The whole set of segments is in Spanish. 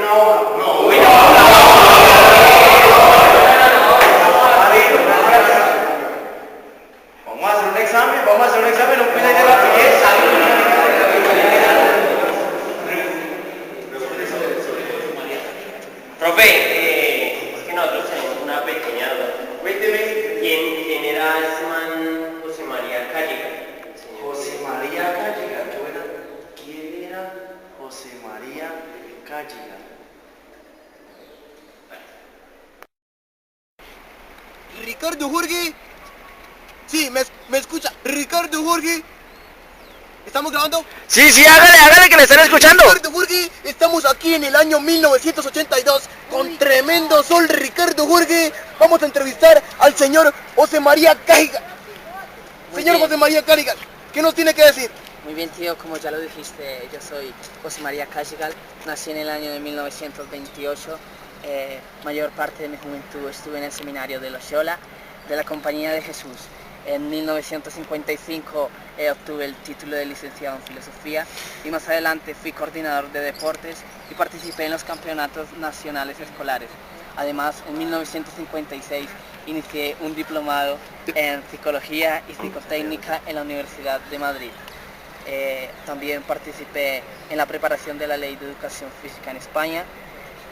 una hoja. No, uy, no. Vamos a hacer un examen, un quiz de rapidez. Profe, es que nosotros tenemos una pequeña duda. Cuénteme. ¿Quién era ese man José María Calleja? José María Calleja, qué buena. ¿Quién era José María Calleja? Ricardo Jorge. Sí, me escucha. Ricardo Jorge. ¿Estamos grabando? Sí, hágale que le están escuchando. Ricardo Jorge, estamos aquí en el año 1982 con tremendo sol. Ricardo Jorge, vamos a entrevistar al señor José María Calleja. Señor José María Calleja, ¿qué nos tiene que decir? Muy bien, tío, como ya lo dijiste, yo soy José María Calleja, nací en el año de 1928, mayor parte de mi juventud estuve en el seminario de Loyola, de la Compañía de Jesús. En 1955 obtuve el título de licenciado en filosofía y más adelante fui coordinador de deportes y participé en los campeonatos nacionales escolares. Además, en 1956 inicié un diplomado en psicología y psicotécnica en la Universidad de Madrid. También participé en la preparación de la Ley de Educación Física en España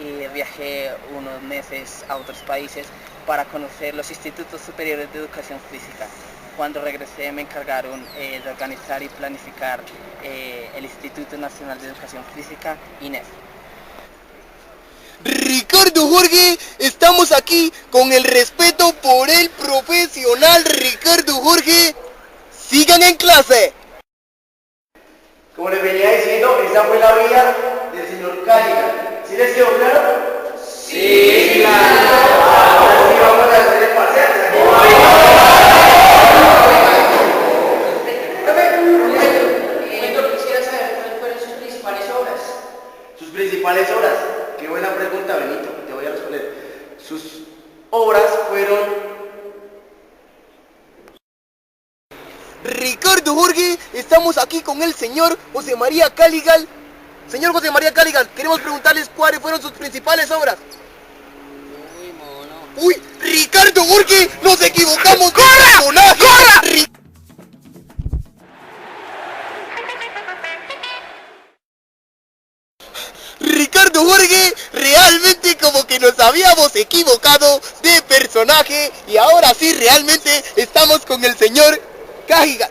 y viajé unos meses a otros países para conocer los institutos superiores de educación física. Cuando regresé me encargaron de organizar y planificar el Instituto Nacional de Educación Física, INEF. Ricardo Jorge, estamos aquí con el respeto por el profesional Ricardo Jorge. Sigan en clase. Como les venía diciendo, esa fue la vida del señor Calleja. ¿Sí les quedó claro? Sí, claro. Ahora sí vamos a hacer el parcial. Quisiera saber cuáles fueron sus principales obras. Sus principales obras. Qué buena pregunta, Benito. Te voy a responder. Sus obras fueron... Ricardo Jorge, estamos aquí con el señor José María Calleja. Señor José María Calleja, queremos preguntarles cuáles fueron sus principales obras. Uy, mono. Uy, Ricardo Jorge, nos equivocamos. ¡Corra! ¡Corra! Ricardo Jorge, realmente como que nos habíamos equivocado de personaje y ahora sí realmente estamos con el señor Calleja.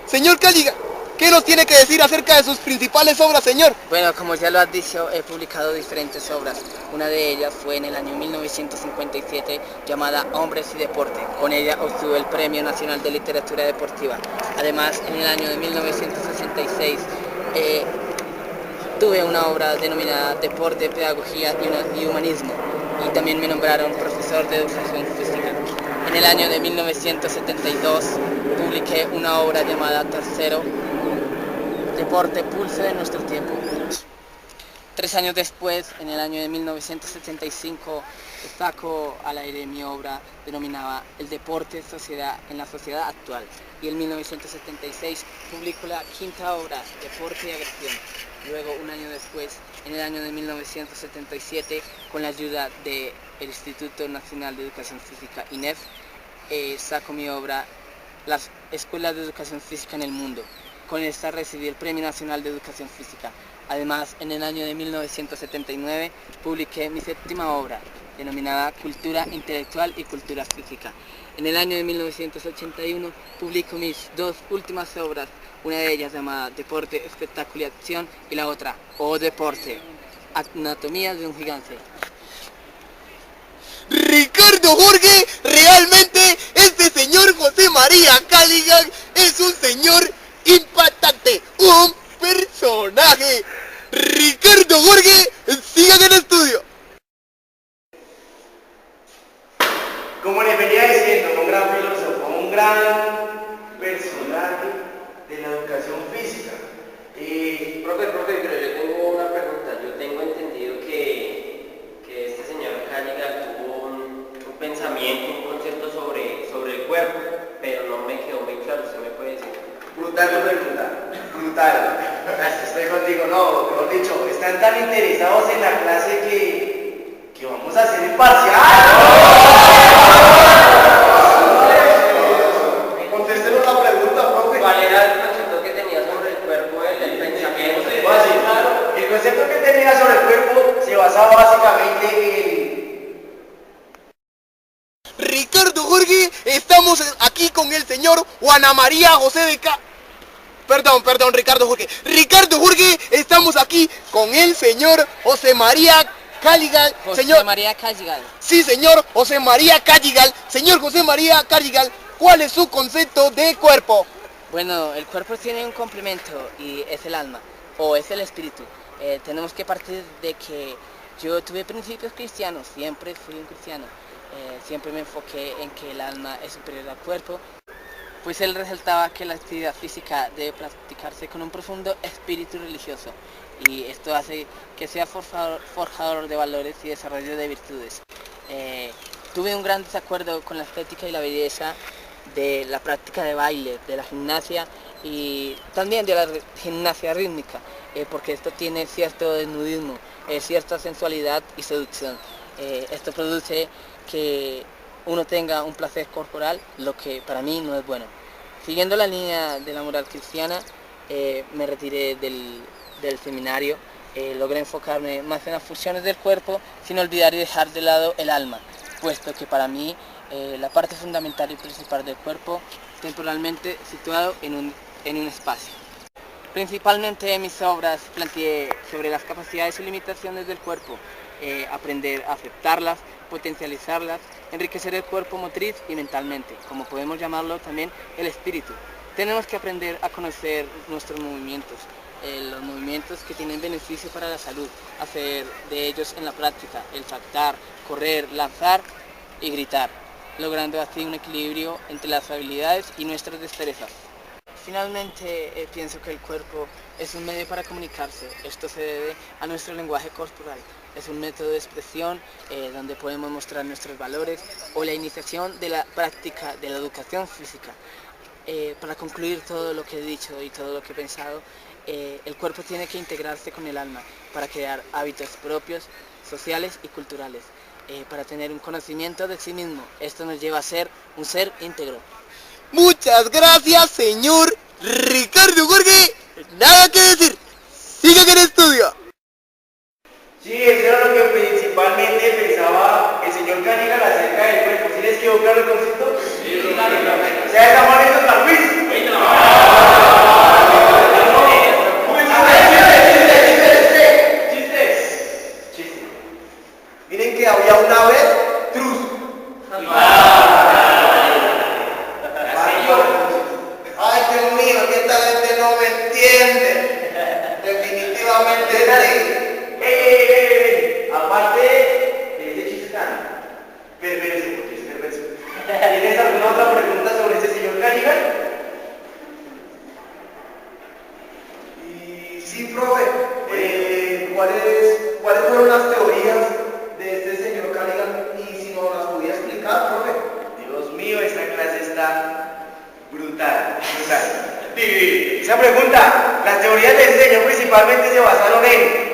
Señor Calleja, ¿qué nos tiene que decir acerca de sus principales obras, señor? Bueno, como ya lo has dicho, he publicado diferentes obras. Una de ellas fue en el año 1957 llamada Hombres y Deporte. Con ella obtuve el Premio Nacional de Literatura Deportiva. Además, en el año de 1966 tuve una obra denominada Deporte, Pedagogía y Humanismo. Y también me nombraron profesor de Educación Física. En el año de 1972 publiqué una obra llamada Tercero, Deporte, Pulso de nuestro tiempo. 3 años después, en el año de 1975, saco al aire mi obra denominada El deporte en la sociedad actual. Y en 1976 publico la 5ª obra, Deporte y Agresión. Luego, un año después, en el año de 1977, con la ayuda del Instituto Nacional de Educación Física, INEF, saco mi obra Las Escuelas de Educación Física en el Mundo. Con esta recibí el Premio Nacional de Educación Física. Además, en el año de 1979 publiqué mi 7ª obra, denominada Cultura Intelectual y Cultura Física. En el año de 1981 publico mis 2 últimas obras, una de ellas llamada Deporte, Espectáculo y Acción y la otra, O Deporte, Anatomía de un Gigante. Ricardo Jorge, realmente este señor José María Calleja es un señor impactante, un personaje. Ricardo Jorge, sigan en el estudio. Como les venía diciendo, un gran filósofo, un gran personaje de la educación física. Profe, pero yo tengo una pregunta. Yo tengo entendido que este señor Calleja tuvo un pensamiento, un concepto sobre el cuerpo, pero no me quedó muy claro. ¿Usted me puede decir? Brutal tu pregunta, brutal. Estoy contigo, no, creo dicho, están tan interesados en la clase que vamos a hacer el parcial. Contéstenos la pregunta, profe. ¿Cuál era el concepto que tenía sobre el cuerpo, el pensamiento? El concepto que tenía sobre el cuerpo se basaba básicamente en... Ricardo Jorge, estamos aquí con el señor Juana María José de Perdón, Ricardo Jorge. Ricardo Jorge, estamos aquí con el señor José María Calligal. José María Calligal. Sí, señor José María Calligal. Señor José María Calligal, ¿cuál es su concepto de cuerpo? Bueno, el cuerpo tiene un complemento y es el alma, o es el espíritu. Tenemos que partir de que yo tuve principios cristianos, siempre fui un cristiano. Siempre me enfoqué en que el alma es superior al cuerpo, pues él resaltaba que la actividad física debe practicarse con un profundo espíritu religioso, y esto hace que sea forjador de valores y desarrollo de virtudes. Tuve un gran desacuerdo con la estética y la belleza de la práctica de baile, de la gimnasia y también de la gimnasia rítmica, porque esto tiene cierto desnudismo, cierta sensualidad y seducción. Esto produce que uno tenga un placer corporal, lo que para mí no es bueno. Siguiendo la línea de la moral cristiana, me retiré del seminario, logré enfocarme más en las funciones del cuerpo, sin olvidar y dejar de lado el alma, puesto que para mí la parte fundamental y principal del cuerpo, temporalmente situado en un espacio. Principalmente en mis obras planteé sobre las capacidades y limitaciones del cuerpo, aprender a aceptarlas, potencializarlas, enriquecer el cuerpo motriz y mentalmente, como podemos llamarlo también el espíritu. Tenemos que aprender a conocer nuestros movimientos, los movimientos que tienen beneficio para la salud, hacer de ellos en la práctica, el saltar, correr, lanzar y gritar, logrando así un equilibrio entre las habilidades y nuestras destrezas. Finalmente, pienso que el cuerpo es un medio para comunicarse. Esto se debe a nuestro lenguaje corporal. Es un método de expresión donde podemos mostrar nuestros valores o la iniciación de la práctica de la educación física. Para concluir todo lo que he dicho y todo lo que he pensado, el cuerpo tiene que integrarse con el alma para crear hábitos propios, sociales y culturales, para tener un conocimiento de sí mismo. Esto nos lleva a ser un ser íntegro. Muchas gracias, señor Ricardo Jorge. Nada que decir. Siga en el estudio. Sí, eso era lo que principalmente pensaba el señor Calligal acerca del cuerpo. ¿Sí les quedó claro el concepto? Sí, claro. O sea, estamos listos para el quiz. Chistes. Miren que había una vez Truz. Ay, Dios mío, que esta gente no me entiende. Definitivamente sí. Aparte de ese chiste tan perverso, porque es perverso, ¿tienes alguna otra pregunta sobre ese señor Calligal? Sí, profe. ¿Cuáles fueron las teorías de este señor Calligal? Y si nos las podía explicar, profe. Dios mío, esta clase está brutal. Esa pregunta, las teorías de ese señor principalmente se basaron en...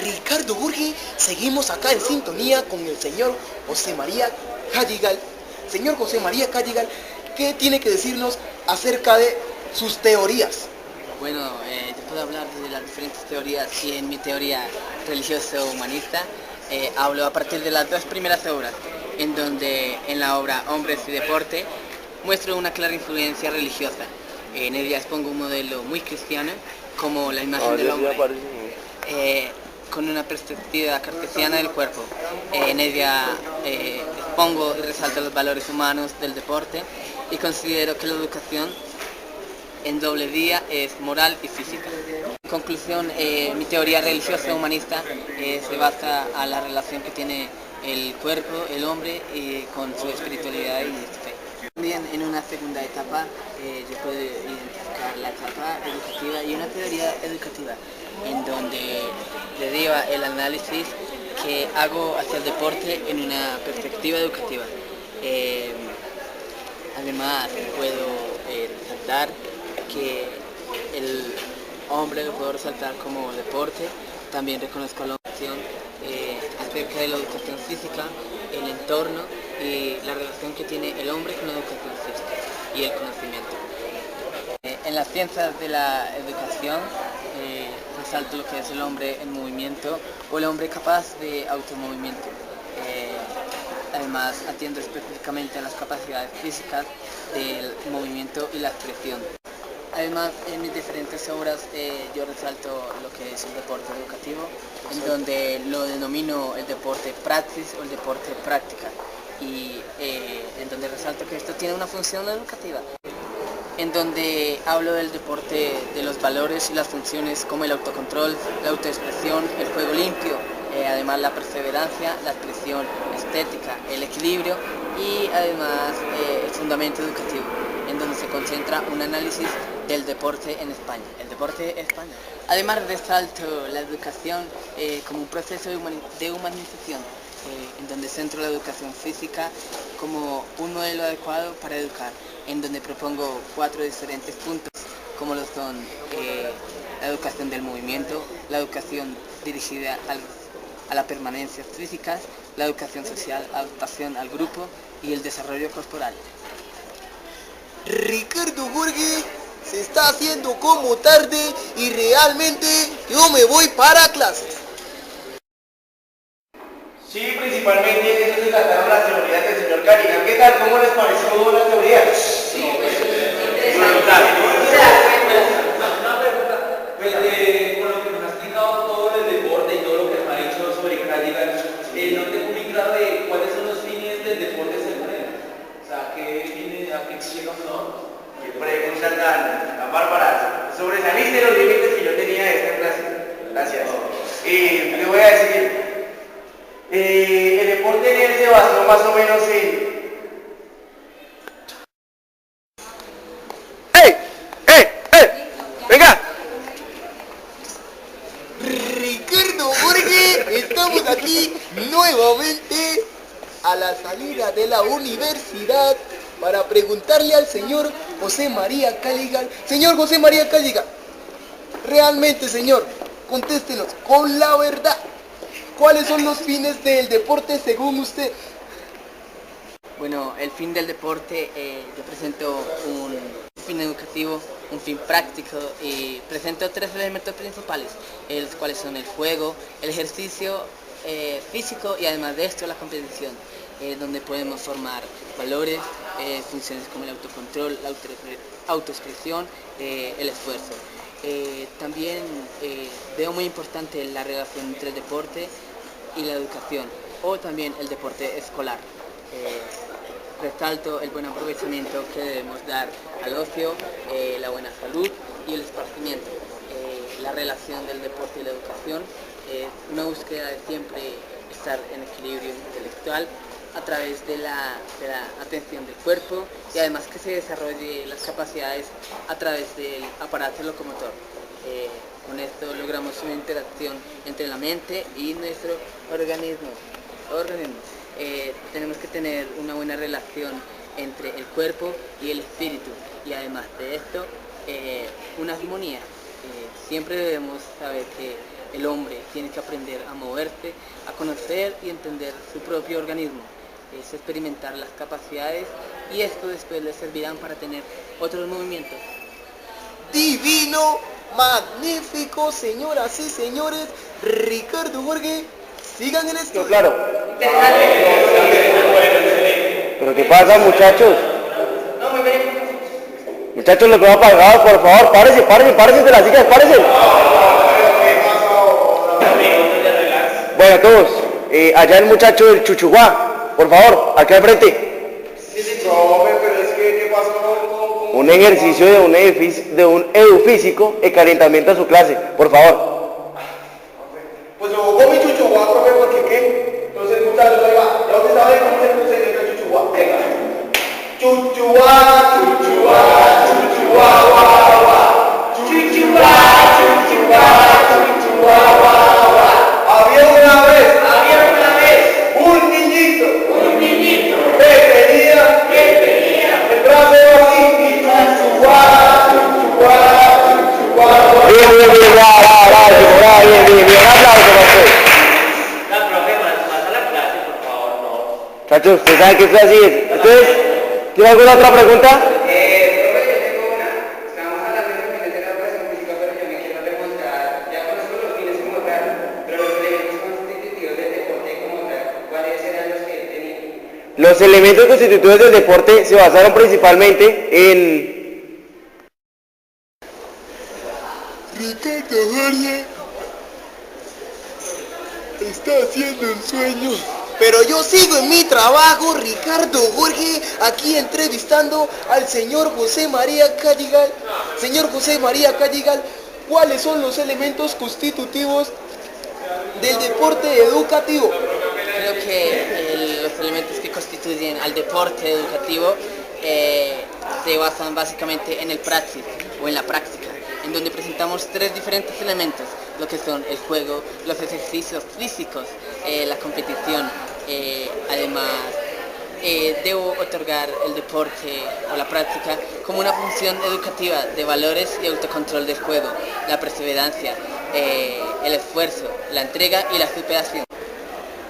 Ricardo Jorge, seguimos acá en sintonía con el señor José María Calligal. Señor José María Calligal, ¿qué tiene que decirnos acerca de sus teorías? Bueno, yo puedo hablar de las diferentes teorías y en mi teoría religioso-humanista hablo a partir de las dos primeras obras, en donde en la obra Hombres y Deporte muestro una clara influencia religiosa. En ella expongo un modelo muy cristiano como la imagen del hombre, con una perspectiva cartesiana del cuerpo. En ella expongo y resalto los valores humanos del deporte y considero que la educación en doble vía es moral y física. En conclusión, mi teoría religiosa humanista se basa a la relación que tiene el cuerpo, el hombre, con su espiritualidad y fe. También en una segunda etapa yo puedo identificar la etapa educativa y una teoría educativa, en donde deriva el análisis que hago hacia el deporte en una perspectiva educativa. Además puedo resaltar que el hombre lo puedo resaltar como deporte. También reconozco la opción acerca de la educación física, el entorno y la relación que tiene el hombre con la educación física y el conocimiento. En las ciencias de la educación resalto lo que es el hombre en movimiento o el hombre capaz de automovimiento. Además, atiendo específicamente a las capacidades físicas del movimiento y la expresión. Además, en mis diferentes obras yo resalto lo que es el deporte educativo, en donde lo denomino el deporte praxis o el deporte práctica, y en donde resalto que esto tiene una función educativa, en donde hablo del deporte de los valores y las funciones como el autocontrol, la autoexpresión, el juego limpio, además la perseverancia, la expresión estética, el equilibrio y además el fundamento educativo, en donde se concentra un análisis del deporte en España, el deporte español. Además resalto la educación como un proceso de humanización, en donde centro la educación física como un modelo adecuado para educar, en donde propongo 4 diferentes puntos, como lo son la educación del movimiento, la educación dirigida a la permanencia física, la educación social, adaptación al grupo y el desarrollo corporal. Ricardo Jorge, se está haciendo como tarde y realmente yo me voy para clases. Sí, principalmente eso se trataron las teorías del señor Cariga. ¿Qué tal? ¿Cómo les pareció la teoría? Sí, pues con lo que nos ha explicado todo el deporte y todo lo que nos ha dicho sobre Cadigan, no tengo muy claro de cuáles son los fines del deporte según él. O sea, ¿qué viene a qué llega no? Qué pregunta tan bárbara. Sobresaliste los límites que yo tenía de esta clase. Gracias. Le voy a decir, el deporte en él se basó más o menos en... ¡Venga! Ricardo Jorge, estamos aquí nuevamente a la salida de la universidad para preguntarle al señor José María Caligan. Señor José María Caligan, realmente, señor, contéstenos con la verdad. ¿Cuáles son los fines del deporte según usted? Bueno, el fin del deporte, yo presento un fin educativo, un fin práctico y presento 3 elementos principales, los cuales son el juego, el ejercicio físico y además de esto la competición, donde podemos formar valores, funciones como el autocontrol, la autoexpresión, el esfuerzo. También veo muy importante la relación entre el deporte y la educación, o también el deporte escolar. Resalto el buen aprovechamiento que debemos dar al ocio, la buena salud y el esparcimiento. La relación del deporte y la educación, una búsqueda de siempre estar en equilibrio intelectual a través de la atención del cuerpo y además que se desarrolle las capacidades a través del aparato locomotor. Con esto logramos una interacción entre la mente y nuestro organismo. Tenemos que tener una buena relación entre el cuerpo y el espíritu y además de esto una armonía. Siempre debemos saber que el hombre tiene que aprender a moverse, a conocer y entender su propio organismo, es experimentar las capacidades y esto después le servirán para tener otros movimientos. Divino, magnífico, señoras y señores, Ricardo Jorge, sigan el estudio. Claro. ¿Pero qué pasa, muchachos? Muchachos, los que van pagados, por favor, párense de las sillas, párense. Bueno, todos, allá el muchacho del Chuchuá, por favor, aquí al frente. Pero es que, ¿qué pasó? Un ejercicio de un edufísico, el calentamiento a su clase, por favor. Pues yo voy mi Chuchuá, profe, porque qué. Entonces, muchachos, ahí va. Ya usted sabe cómo se pronuncia el Chuchuá. Venga. Chuchuá, Chuchuá, Chuchuá, guau, guau. Chuchuá, Chuchuá, Chuchuá, guau, guau. Había una vez un niñito que tenía el brazo así y chuchuá, chuchuá, chuchuá. bien, un aplauso para usted. La profe, más a la clase, por favor, no. Muchachos, ustedes saben que esto así es. Entonces, ¿tiene alguna otra pregunta? Profe, yo tengo una. Estamos hablando de fines de la educación física, pero yo me quiero preguntar, ya conozco los fines como tal, pero los elementos constitutivos del deporte como tal, ¿cuáles serán los que tenían? Los elementos constitutivos del deporte se basaron principalmente en... Ricardo Jorge está haciendo un sueño. Pero yo sigo en mi trabajo, Ricardo Jorge, aquí entrevistando al señor José María Calligal. Señor José María Calligal, ¿cuáles son los elementos constitutivos del deporte educativo? Creo que los elementos que constituyen al deporte educativo se basan básicamente en el praxis o en la práctica, en donde presentamos tres diferentes elementos, lo que son el juego, los ejercicios físicos, la competición. Además, debo otorgar el deporte o la práctica como una función educativa de valores y autocontrol del juego, la perseverancia, el esfuerzo, la entrega y la superación.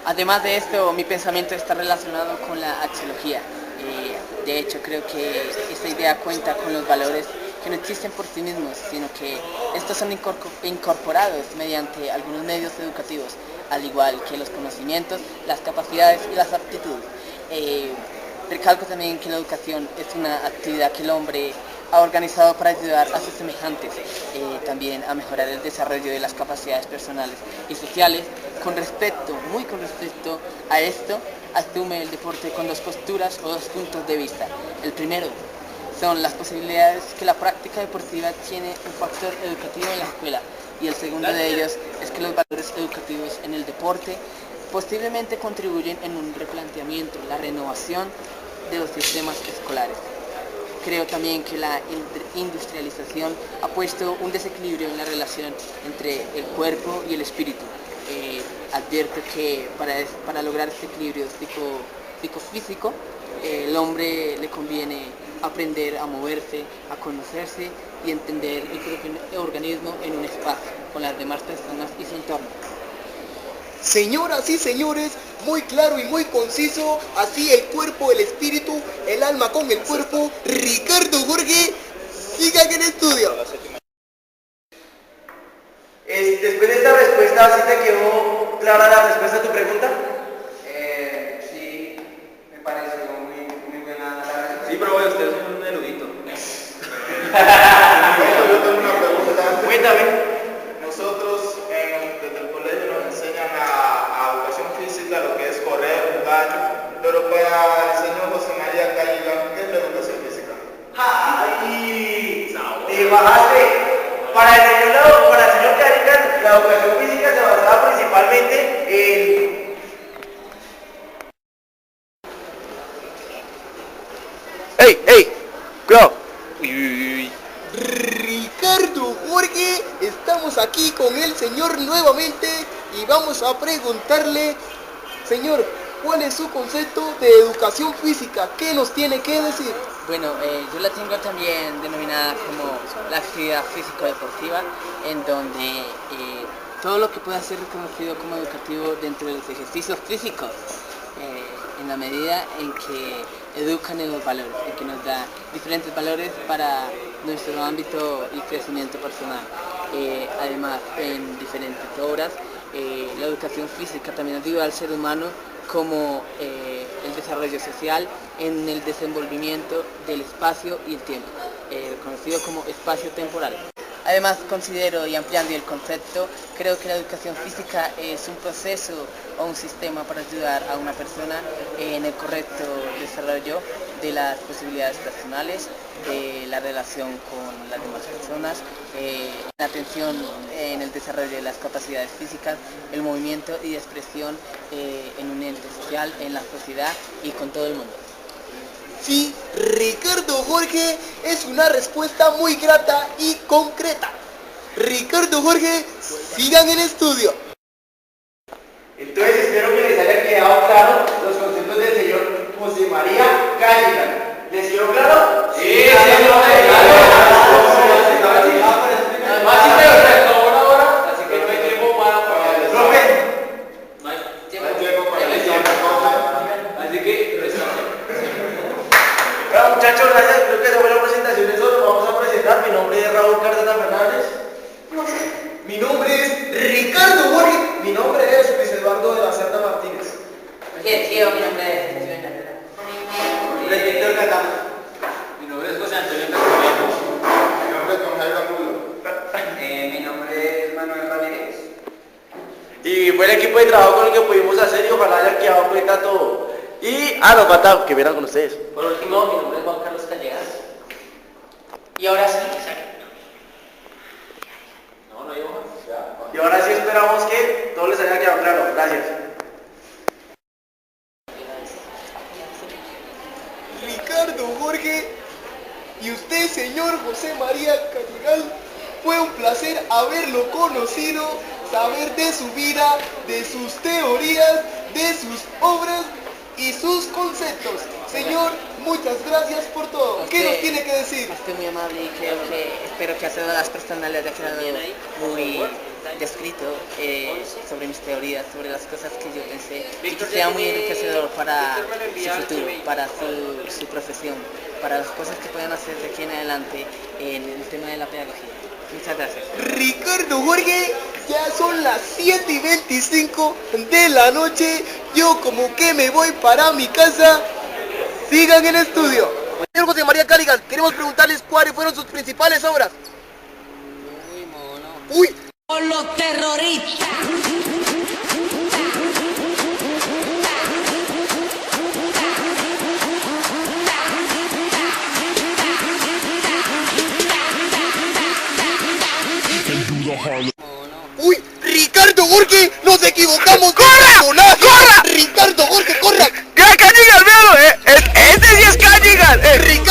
Además de esto, mi pensamiento está relacionado con la axiología. De hecho, creo que esta idea cuenta con los valores que no existen por sí mismos, sino que estos son incorporados mediante algunos medios educativos, al igual que los conocimientos, las capacidades y las aptitudes. Recalco también que la educación es una actividad que el hombre ha organizado para ayudar a sus semejantes, también a mejorar el desarrollo de las capacidades personales y sociales. Muy con respecto a esto, asume el deporte con dos posturas o dos puntos de vista. El primero son las posibilidades que la práctica deportiva tiene un factor educativo en la escuela, y el segundo de ellos es que los valores educativos en el deporte posiblemente contribuyen en un replanteamiento, la renovación de los sistemas escolares. Creo también que la industrialización ha puesto un desequilibrio en la relación entre el cuerpo y el espíritu. Advierto que para lograr este equilibrio psicofísico, el hombre le conviene aprender a moverse, a conocerse y entender el propio organismo en un espacio con las demás personas y su entorno. Señoras y señores, muy claro y muy conciso, así el cuerpo, el espíritu, el alma con el cuerpo. Ricardo Jorge, sigan en estudio. Después de esta respuesta, ¿sí te quedó clara la respuesta a tu pregunta? Sí, me pareció muy buena la respuesta. Sí, pero bueno, ustedes son un erudito. Yo tengo una pregunta. Cuéntame. Nosotros desde el colegio nos enseñan a educación física lo que es correr, jugar, pero para el señor José María Calligal, ¿qué es la educación física? ¡Ay! ¡Te bajaste! Para el señor Calligal, la educación física se basaba principalmente en... ¡Ey! ¡Cuidado! Ricardo Jorge, estamos aquí con el señor nuevamente y vamos a preguntarle, señor, ¿cuál es su concepto de educación física? ¿Qué nos tiene que decir? Bueno, yo la tengo también denominada como la actividad físico-deportiva, en donde todo lo que pueda ser reconocido como educativo dentro de los ejercicios físicos, en la medida en que educan en los valores, en que nos da diferentes valores para nuestro ámbito y crecimiento personal. Además, en diferentes obras, la educación física también ayuda al ser humano como el desarrollo social en el desenvolvimiento del espacio y el tiempo, conocido como espacio temporal. Además, considero, y ampliando el concepto, creo que la educación física es un proceso o un sistema para ayudar a una persona en el correcto desarrollo de las posibilidades personales, de la relación con las demás personas, la atención en el desarrollo de las capacidades físicas, el movimiento y expresión en un ente social, en la sociedad y con todo el mundo. Sí, Ricardo Jorge, es una respuesta muy grata y concreta. Ricardo Jorge, sigan en estudio. Entonces espero que les haya quedado claro los conceptos del señor José María Calligal. ¿Les quedó claro? Sí, señor. Además, sí, pero Mi nombre es Ricardo Jorge. Mi nombre es Luis Eduardo de la Cerda Martínez. Oye, tío, mi nombre es Steven Herrera. Mi nombre es Víctor Catán. Mi nombre es José Antonio Castillo. Mi nombre es Juan Jairo Angulo. Mi nombre es Manuel Ramírez. Y fue el equipo de trabajo con el que pudimos hacer y ojalá haya quedado en cuenta todo. Y, nos falta que vieran con ustedes. Por último, mi nombre es Juan Carlos Callejas. Y ahora sí, No digo más. Y ahora sí esperamos que todo les haya quedado claro. Gracias. Ricardo Jorge y usted, señor José María Callegal, fue un placer haberlo conocido, saber de su vida, de sus teorías, de sus obras y sus conceptos. Señor, muchas gracias por todo. ¿Qué nos tiene que decir? Estoy muy amable y espero que a todas las personas les haya quedado muy descrito sobre mis teorías, sobre las cosas que yo pensé y que sea muy enriquecedor para su futuro, para su profesión, para las cosas que puedan hacer de aquí en adelante en el tema de la pedagogía. Muchas gracias. Ricardo Jorge, ya son las 7:25 de la noche. Yo como que me voy para mi casa. Sigan en estudio. Señor José María Callegal, queremos preguntarles cuáles fueron sus principales obras. Uy, mono. Uy, Por los terroristas. uy, Ricardo Jorge, nos equivocamos. ¡Corra! ¡Corra! Ricardo Jorge, corra. ¡Ya, Callejas, véalo! ¡Este sí es Callejas! Ricardo